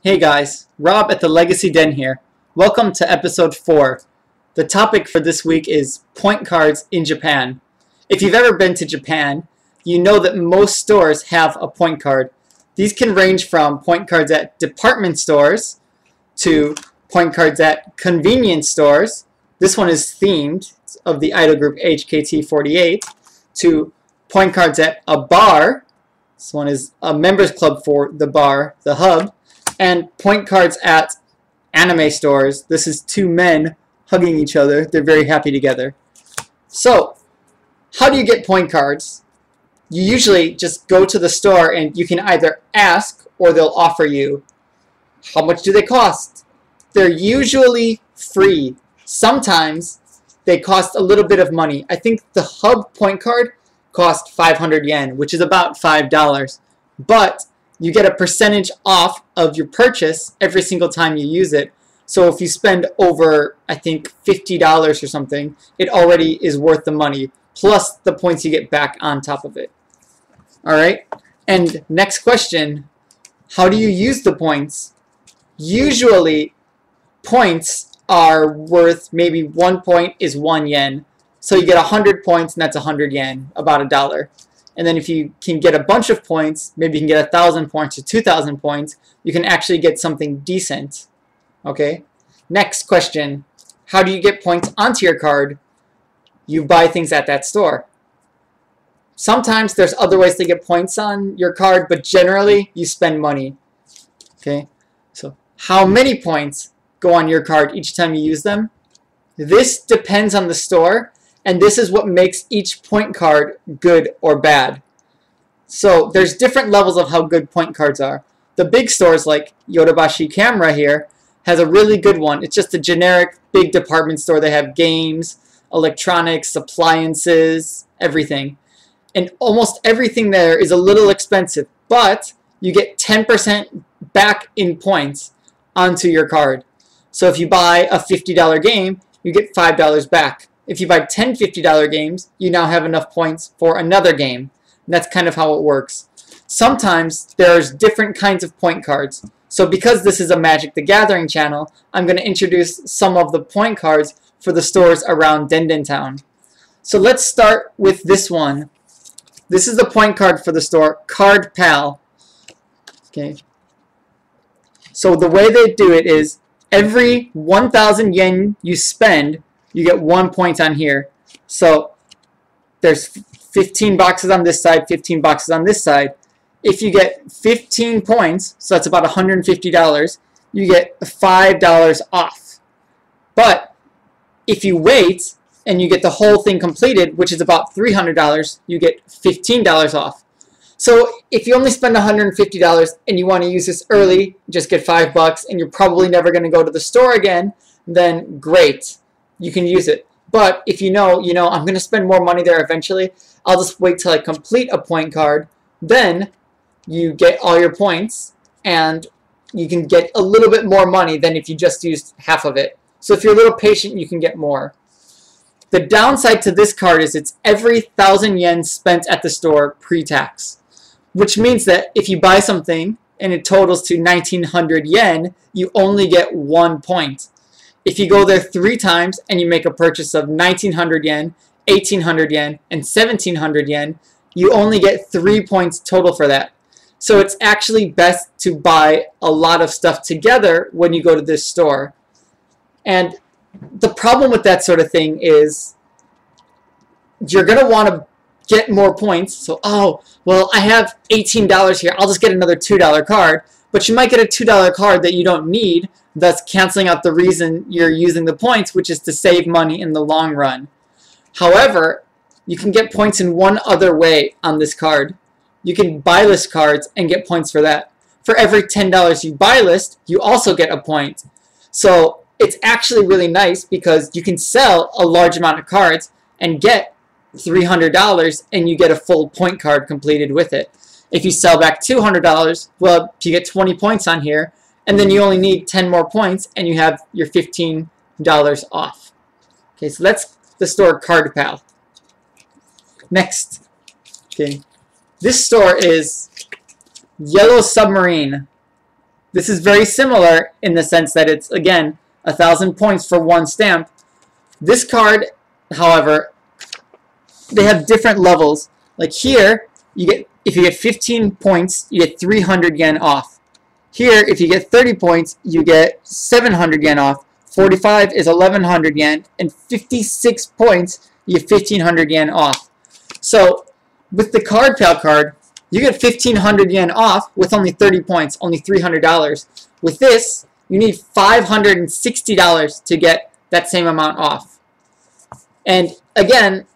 Hey guys, Rob at the Legacy Den here. Welcome to episode 4. The topic for this week is point cards in Japan. If you've ever been to Japan, you know that most stores have a point card. These can range from point cards at department stores to point cards at convenience stores. This one is themed, of the idol group HKT48, to point cards at a bar. This one is a members club for the bar, the hub. And point cards at anime stores. This is two men hugging each other. They're very happy together. So, how do you get point cards? You usually just go to the store and you can either ask or they'll offer you. How much do they cost? They're usually free. Sometimes they cost a little bit of money. I think the hub point card cost 500 yen, which is about $5. But you get a percentage off of your purchase every single time you use it. So if you spend over, I think, $50 or something, it already is worth the money, plus the points you get back on top of it. Alright? And next question, how do you use the points? Usually, points are worth maybe 1 point is 1 yen. So you get 100 points, and that's 100 yen, about $1. And then if you can get a bunch of points, maybe you can get 1,000 points or 2,000 points, you can actually get something decent. Okay? Next question. How do you get points onto your card? You buy things at that store. Sometimes there's other ways to get points on your card, but generally you spend money. Okay? So how many points go on your card each time you use them? This depends on the store. And this is what makes each point card good or bad. So there's different levels of how good point cards are. The big stores like Yodobashi Camera here has a really good one. It's just a generic big department store. They have games, electronics, appliances, everything. And almost everything there is a little expensive. But you get 10% back in points onto your card. So if you buy a $50 game, you get $5 back. If you buy 10 $50 games, you now have enough points for another game. And that's kind of how it works. Sometimes there's different kinds of point cards. So because this is a Magic the Gathering channel, I'm going to introduce some of the point cards for the stores around Denden Town. So let's start with this one. This is the point card for the store, Card Pal. Okay. So the way they do it is every 1,000 yen you spend, you get 1 point on here. So there's 15 boxes on this side, 15 boxes on this side. If you get 15 points, so that's about $150, you get $5 off. But if you wait and you get the whole thing completed, which is about $300, you get $15 off. So if you only spend $150 and you want to use this early, just get $5 and you're probably never going to go to the store again, then great. You can use it. But if you know, I'm going to spend more money there eventually, I'll just wait till I complete a point card. Then you get all your points and you can get a little bit more money than if you just used half of it. So if you're a little patient, you can get more. The downside to this card is it's every 1,000 yen spent at the store pre-tax, which means that if you buy something and it totals to 1,900 yen, you only get 1 point. If you go there 3 times and you make a purchase of 1,900 yen, 1,800 yen, and 1,700 yen, you only get 3 points total for that. So it's actually best to buy a lot of stuff together when you go to this store. And the problem with that sort of thing is you're going to want to get more points. So, oh, well, I have $18 here. I'll just get another $2 card. But you might get a $2 card that you don't need, thus canceling out the reason you're using the points, which is to save money in the long run. However, you can get points in one other way on this card. You can buy list cards and get points for that. For every $10 you buy list, you also get a point. So it's actually really nice because you can sell a large amount of cards and get $300 and you get a full point card completed with it. If you sell back $200, well, you get 20 points on here, and then you only need 10 more points, and you have your $15 off. Okay, so that's the store Card Pal. Next, okay, this store is Yellow Submarine. This is very similar in the sense that it's, again, 1,000 points for one stamp. This card, however, they have different levels. Like here, if you get 15 points, you get 300 yen off. Here, if you get 30 points, you get 700 yen off. 45 is 1,100 yen, and 56 points, you get 1,500 yen off. So, with the Card Pal card, you get 1,500 yen off with only 30 points, only $300. With this, you need $560 to get that same amount off. And again,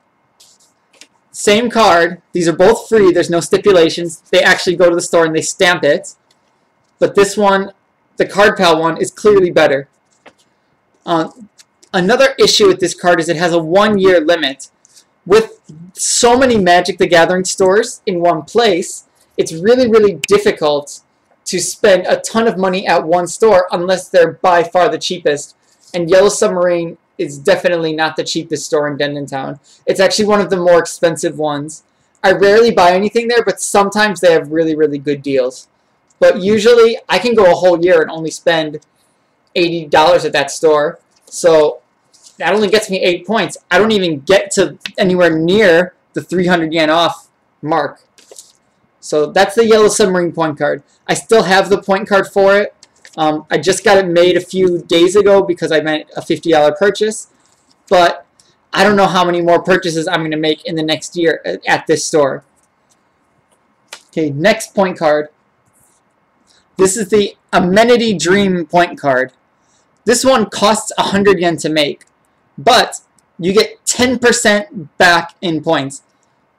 same card. These are both free. There's no stipulations. They actually go to the store and they stamp it. But this one, the Card Pal one, is clearly better. Another issue with this card is it has a 1-year limit. With so many Magic the Gathering stores in one place, it's really, really difficult to spend a ton of money at one store unless they're by far the cheapest. And Yellow Submarine is definitely not the cheapest store in Denton. It's actually one of the more expensive ones. I rarely buy anything there, but sometimes they have really, really good deals. But usually, I can go a whole year and only spend $80 at that store. So that only gets me 8 points. I don't even get to anywhere near the 300 yen off mark. So that's the Yellow Submarine point card. I still have the point card for it. I just got it made a few days ago because I made a $50 purchase. But I don't know how many more purchases I'm going to make in the next year at this store. Okay, next point card. This is the Amenity Dream point card. This one costs 100 yen to make, but you get 10% back in points.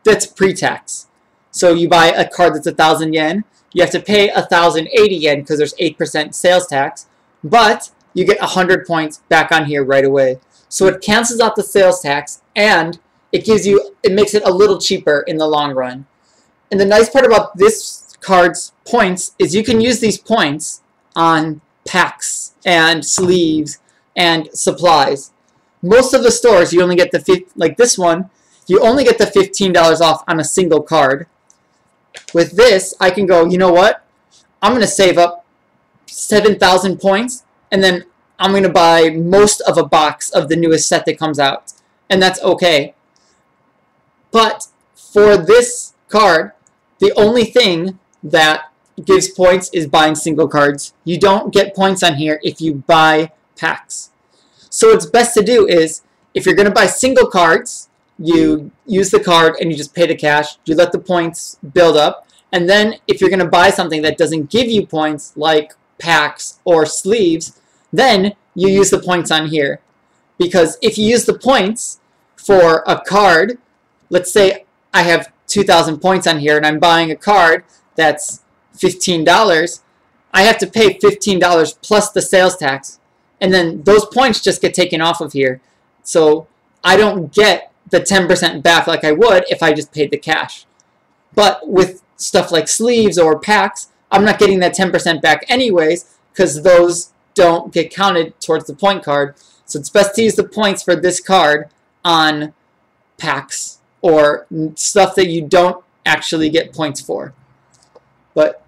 That's pre-tax. So you buy a card that's 1,000 yen, you have to pay 1,080 yen because there's 8% sales tax, but you get 100 points back on here right away. So it cancels out the sales tax, and it makes it a little cheaper in the long run. And the nice part about this card's points is you can use these points on packs and sleeves and supplies. Most of the stores, you only get like this one, you only get the $15 off on a single card. With this, I can go, you know what? I'm going to save up 7,000 points, and then I'm going to buy most of a box of the newest set that comes out. And that's okay. But for this card, the only thing that gives points is buying single cards. You don't get points on here if you buy packs. So what's best to do is, if you're going to buy single cards, you use the card and you just pay the cash. You let the points build up. And then if you're going to buy something that doesn't give you points, like packs or sleeves, then you use the points on here. Because if you use the points for a card, let's say I have 2,000 points on here and I'm buying a card that's $15, I have to pay $15 plus the sales tax. And then those points just get taken off of here. So I don't get the 10% back like I would if I just paid the cash. But with stuff like sleeves or packs, I'm not getting that 10% back anyways because those don't get counted towards the point card. So it's best to use the points for this card on packs or stuff that you don't actually get points for. But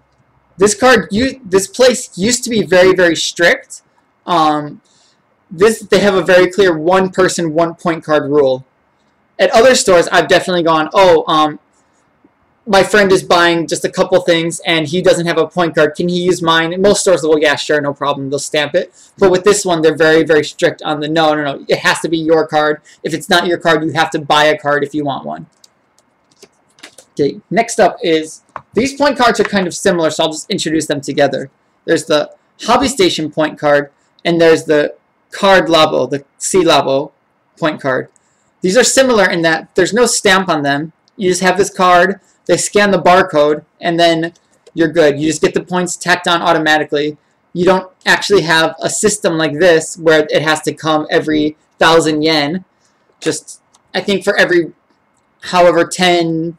this card, this place used to be very, very strict. They have a very clear one person, 1 point card rule. At other stores, I've definitely gone, oh, my friend is buying just a couple things and he doesn't have a point card. Can he use mine? And most stores will, yeah, sure, no problem. They'll stamp it. But with this one, they're very, very strict on the no. It has to be your card. If it's not your card, you have to buy a card if you want one. Okay, next up is, these point cards are kind of similar, so I'll just introduce them together. There's the Hobby Station point card, and there's the Card Labo, the C Labo point card. These are similar in that there's no stamp on them. You just have this card, they scan the barcode, and then you're good. You just get the points tacked on automatically. You don't actually have a system like this where it has to come every 1,000 yen. Just, I think for every however 10,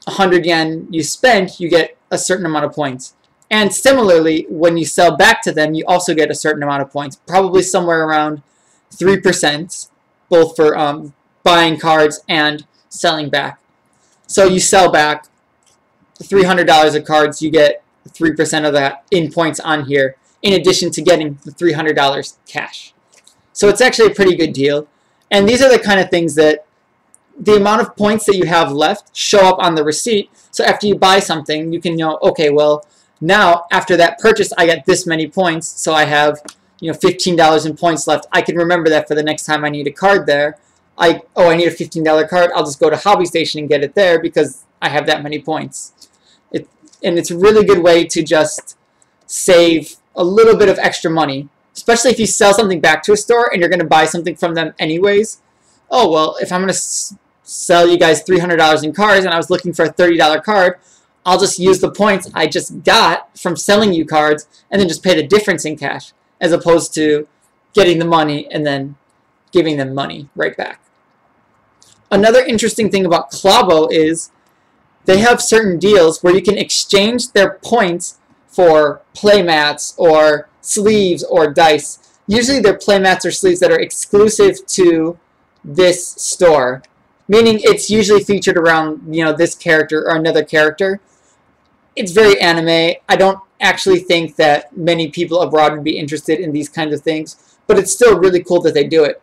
100 yen you spend, you get a certain amount of points. And similarly, when you sell back to them, you also get a certain amount of points, probably somewhere around 3%, both for buying cards and selling back. So you sell back $300 of cards, you get 3% of that in points on here, in addition to getting the $300 cash. So it's actually a pretty good deal. And these are the kind of things that the amount of points that you have left show up on the receipt. So after you buy something, you can know, okay, well, now after that purchase, I got this many points, so I have $15 in points left. I can remember that for the next time I need a card there. I need a $15 card. I'll just go to Hobby Station and get it there because I have that many points. And it's a really good way to just save a little bit of extra money, especially if you sell something back to a store and you're going to buy something from them anyways. Oh, well, if I'm going to sell you guys $300 in cards and I was looking for a $30 card, I'll just use the points I just got from selling you cards and then just pay the difference in cash, as opposed to getting the money and then giving them money right back. Another interesting thing about Clabo is they have certain deals where you can exchange their points for playmats or sleeves or dice. Usually they're playmats or sleeves that are exclusive to this store, meaning it's usually featured around this character or another character. It's very anime. I don't actually think that many people abroad would be interested in these kinds of things, but it's still really cool that they do it.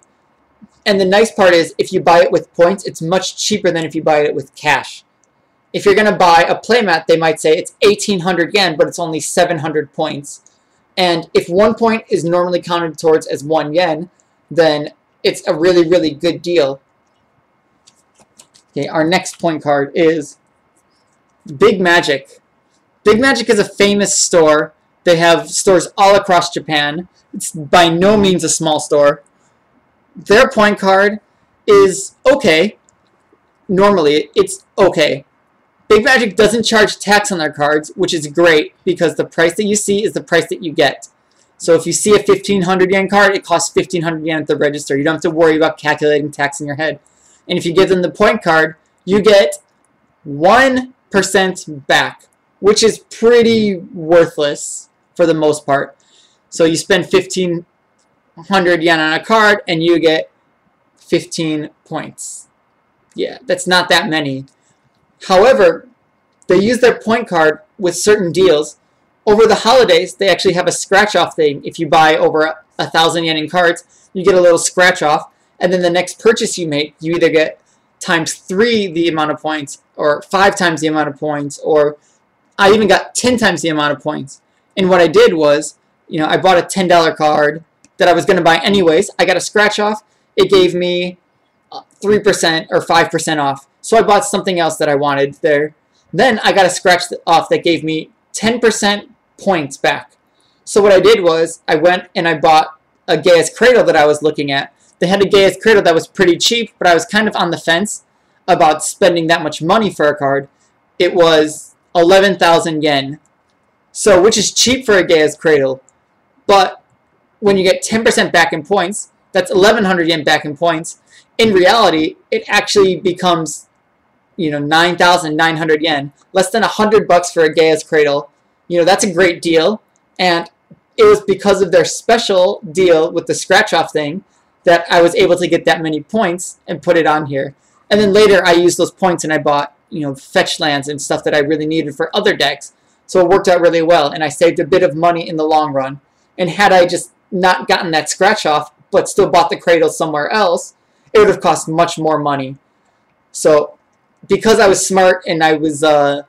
And the nice part is, if you buy it with points, it's much cheaper than if you buy it with cash. If you're going to buy a playmat, they might say it's 1,800 yen, but it's only 700 points. And if 1 point is normally counted towards as 1 yen, then it's a really, really good deal. Okay, our next point card is Big Magic. Big Magic is a famous store. They have stores all across Japan. It's by no means a small store. Their point card is okay. Normally, it's okay. Big Magic doesn't charge tax on their cards, which is great because the price that you see is the price that you get. So if you see a 1,500 yen card, it costs 1,500 yen at the register. You don't have to worry about calculating tax in your head. And if you give them the point card, you get 1% back, which is pretty worthless for the most part. So you spend 1,500 yen on a card and you get 15 points. Yeah, that's not that many. However, they use their point card with certain deals. Over the holidays, they actually have a scratch-off thing. If you buy over 1,000 yen in cards, you get a little scratch-off, and then the next purchase you make, you either get ×3 the amount of points, or 5 times the amount of points, or I even got 10 times the amount of points. And what I did was, I bought a $10 card that I was going to buy anyways. I got a scratch-off. It gave me 3% or 5% off. So I bought something else that I wanted there. Then I got a scratch off that gave me 10% points back. So what I did was I went and I bought a Gaia's Cradle that I was looking at. They had a Gaia's Cradle that was pretty cheap, but I was kind of on the fence about spending that much money for a card. It was 11,000 yen. So, which is cheap for a Gaia's Cradle. But when you get 10% back in points, that's 1,100 yen back in points. In reality, it actually becomes 9,900 yen, less than $100 for a Gaia's Cradle. That's a great deal, and it was because of their special deal with the scratch-off thing that I was able to get that many points and put it on here. And then later, I used those points and I bought, fetch lands and stuff that I really needed for other decks. So it worked out really well, and I saved a bit of money in the long run. And had I just not gotten that scratch-off, but still bought the Cradle somewhere else, it would have cost much more money. So because I was smart and I was got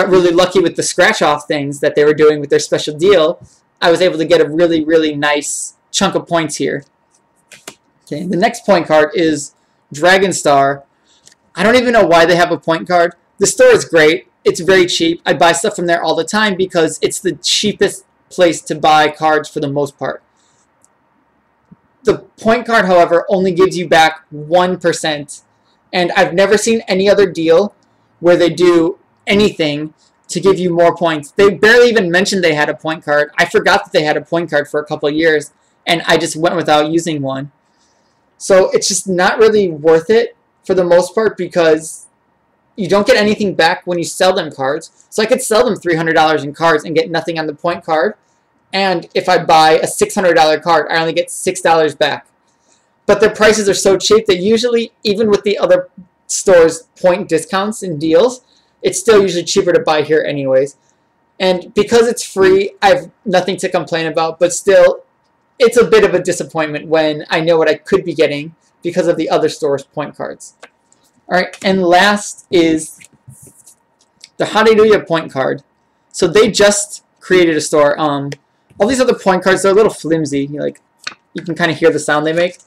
really lucky with the scratch-off things that they were doing with their special deal, I was able to get a really, really nice chunk of points here. Okay, the next point card is Dragon Star. I don't even know why they have a point card. The store is great. It's very cheap. I buy stuff from there all the time because it's the cheapest place to buy cards for the most part. The point card, however, only gives you back 1%. And I've never seen any other deal where they do anything to give you more points. They barely even mentioned they had a point card. I forgot that they had a point card for a couple of years, and I just went without using one. So it's just not really worth it for the most part because you don't get anything back when you sell them cards. So I could sell them $300 in cards and get nothing on the point card. And if I buy a $600 card, I only get $6 back. But their prices are so cheap that usually, even with the other stores' point discounts and deals, it's still usually cheaper to buy here anyways. And because it's free, I have nothing to complain about, but still, it's a bit of a disappointment when I know what I could be getting because of the other store's point cards. Alright, and last is the Hallelujah point card. So they just created a store. All these other point cards, they're a little flimsy. You can kind of hear the sound they make.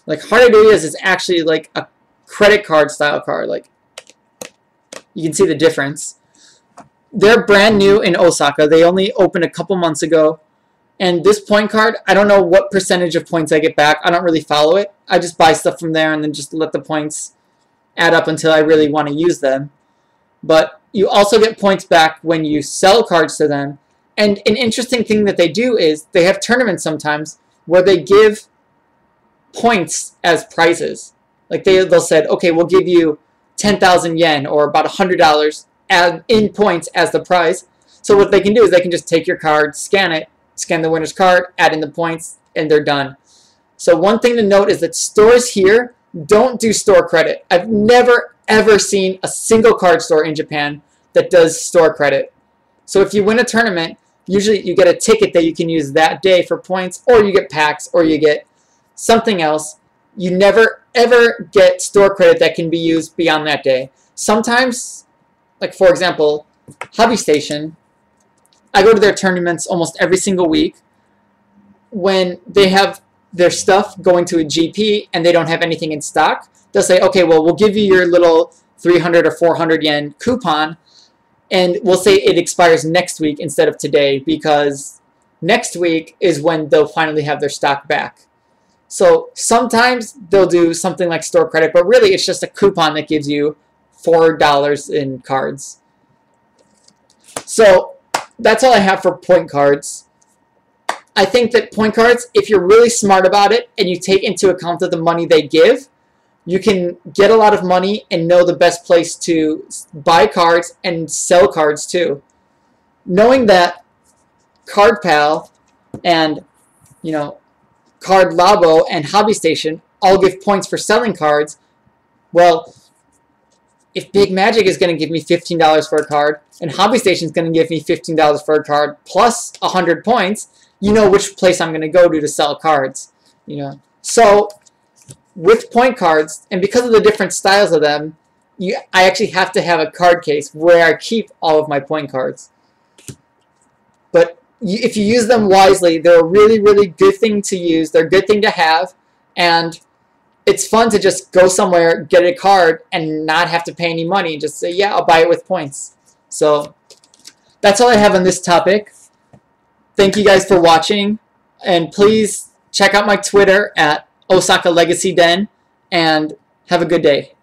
Like Hallelujah's is actually like a credit card style card. Like, you can see the difference. They're brand new in Osaka. They only opened a couple months ago. And this point card, I don't know what percentage of points I get back. I don't really follow it. I just buy stuff from there and then just let the points add up until I really want to use them. But you also get points back when you sell cards to them. And an interesting thing that they do is they have tournaments sometimes where they give points as prizes. Like they'll say, okay, we'll give you 10,000 yen or about $100 in points as the prize. So what they can do is they can just take your card, scan it, scan the winner's card, add in the points, and they're done. So one thing to note is that stores here don't do store credit. I've never, ever seen a single card store in Japan that does store credit. So if you win a tournament, usually you get a ticket that you can use that day for points, or you get packs, or you get something else. You never, ever get store credit that can be used beyond that day. Sometimes, like for example, Hobby Station, I go to their tournaments almost every single week. When they have their stuff going to a GP and they don't have anything in stock, they'll say, okay, well, we'll give you your little 300 or 400 yen coupon, and we'll say it expires next week instead of today, because next week is when they'll finally have their stock back. So sometimes they'll do something like store credit, but really it's just a coupon that gives you $4 in cards. So that's all I have for point cards. I think that point cards, if you're really smart about it and you take into account the money they give, you can get a lot of money and know the best place to buy cards and sell cards too. Knowing that Card Pal and, Card Labo and Hobby Station all give points for selling cards, well, if Big Magic is going to give me $15 for a card and Hobby Station is going to give me $15 for a card plus 100 points, you know which place I'm going to go to sell cards. So with point cards, and because of the different styles of them, I actually have to have a card case where I keep all of my point cards. But if you use them wisely, they're a really, really good thing to use. They're a good thing to have, and it's fun to just go somewhere, get a card, and not have to pay any money. Just say, yeah, I'll buy it with points. So that's all I have on this topic. Thank you guys for watching, and please check out my Twitter at Osaka Legacy Den, and have a good day.